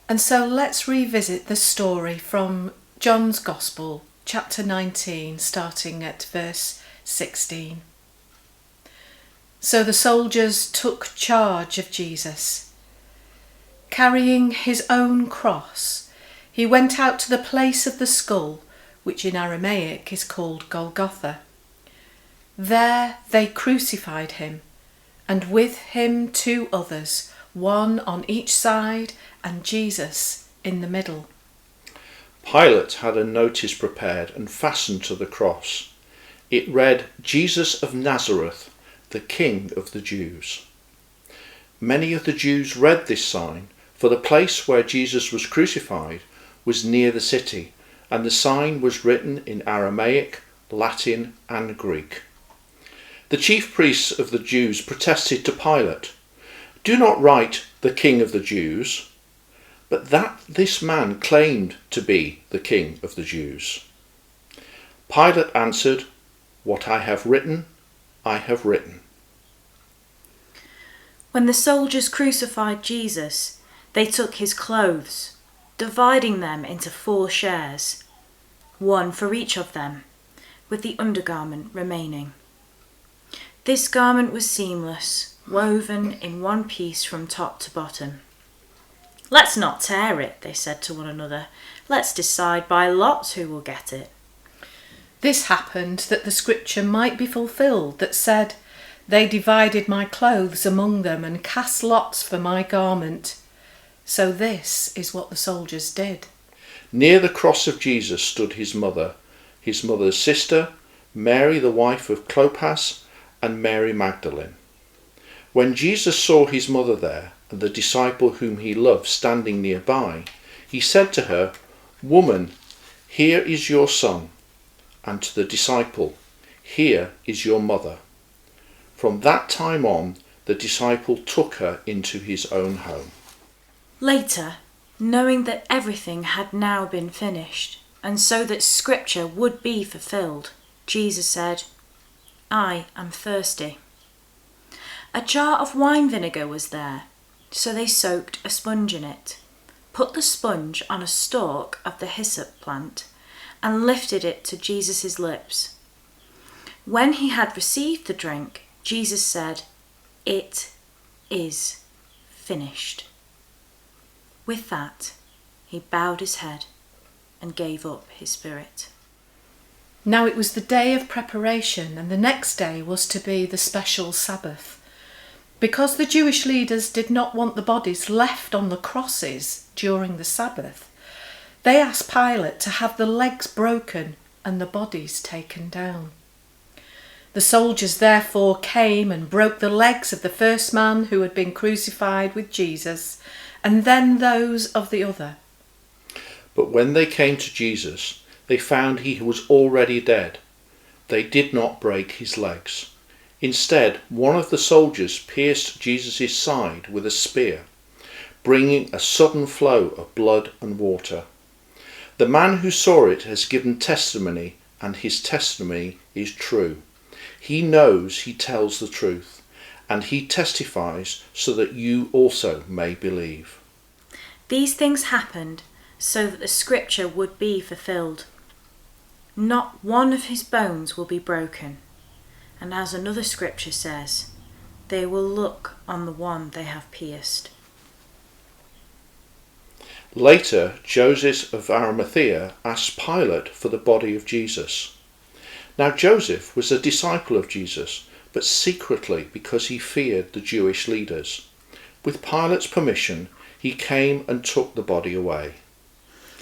And so let's revisit the story from John's Gospel, chapter 19, starting at verse 16. So the soldiers took charge of Jesus. Carrying his own cross, he went out to the place of the skull, which in Aramaic is called Golgotha. There they crucified him, and with him 2 others, one on each side and Jesus in the middle. Pilate had a notice prepared and fastened to the cross. It read, "Jesus of Nazareth, the King of the Jews." Many of the Jews read this sign, for the place where Jesus was crucified was near the city, and the sign was written in Aramaic, Latin and Greek. The chief priests of the Jews protested to Pilate, "Do not write the King of the Jews," but that this man claimed to be the King of the Jews. Pilate answered, "What I have written, I have written." When the soldiers crucified Jesus, they took his clothes, dividing them into 4 shares, one for each of them, with the undergarment remaining. This garment was seamless, woven in one piece from top to bottom. "Let's not tear it," they said to one another. "Let's decide by lots who will get it." This happened that the scripture might be fulfilled that said, "They divided my clothes among them and cast lots for my garment." So this is what the soldiers did. Near the cross of Jesus stood his mother's sister, Mary the wife of Clopas, and Mary Magdalene. When Jesus saw his mother there, and the disciple whom he loved standing nearby, he said to her, "Woman, here is your son," and to the disciple, "Here is your mother." From that time on, the disciple took her into his own home. Later, knowing that everything had now been finished, and so that scripture would be fulfilled, Jesus said, "I am thirsty." A jar of wine vinegar was there, so they soaked a sponge in it, put the sponge on a stalk of the hyssop plant, and lifted it to Jesus' lips. When he had received the drink, Jesus said, "It is finished." With that, he bowed his head and gave up his spirit. Now it was the day of preparation, and the next day was to be the special Sabbath. Because the Jewish leaders did not want the bodies left on the crosses during the Sabbath, they asked Pilate to have the legs broken and the bodies taken down. The soldiers therefore came and broke the legs of the first man who had been crucified with Jesus, and then those of the other. But when they came to Jesus, they found he was already dead. They did not break his legs. Instead, one of the soldiers pierced Jesus' side with a spear, bringing a sudden flow of blood and water. The man who saw it has given testimony, and his testimony is true. He knows he tells the truth, and he testifies so that you also may believe. These things happened so that the scripture would be fulfilled. Not one of his bones will be broken. And as another scripture says, they will look on the one they have pierced. Later, Joseph of Arimathea asked Pilate for the body of Jesus. Now Joseph was a disciple of Jesus, but secretly because he feared the Jewish leaders. With Pilate's permission, he came and took the body away.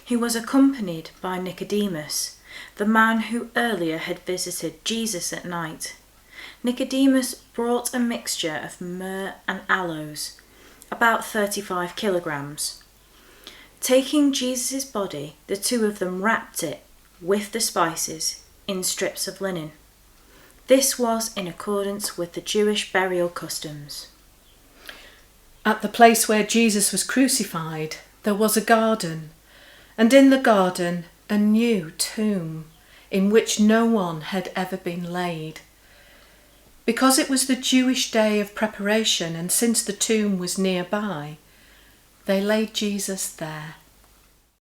He was accompanied by Nicodemus, the man who earlier had visited Jesus at night. Nicodemus brought a mixture of myrrh and aloes, about 35 kilograms. Taking Jesus' body, the 2 of them wrapped it, with the spices, in strips of linen. This was in accordance with the Jewish burial customs. At the place where Jesus was crucified, there was a garden, and in the garden a new tomb, in which no one had ever been laid. Because it was the Jewish day of preparation, and since the tomb was nearby, They laid Jesus there,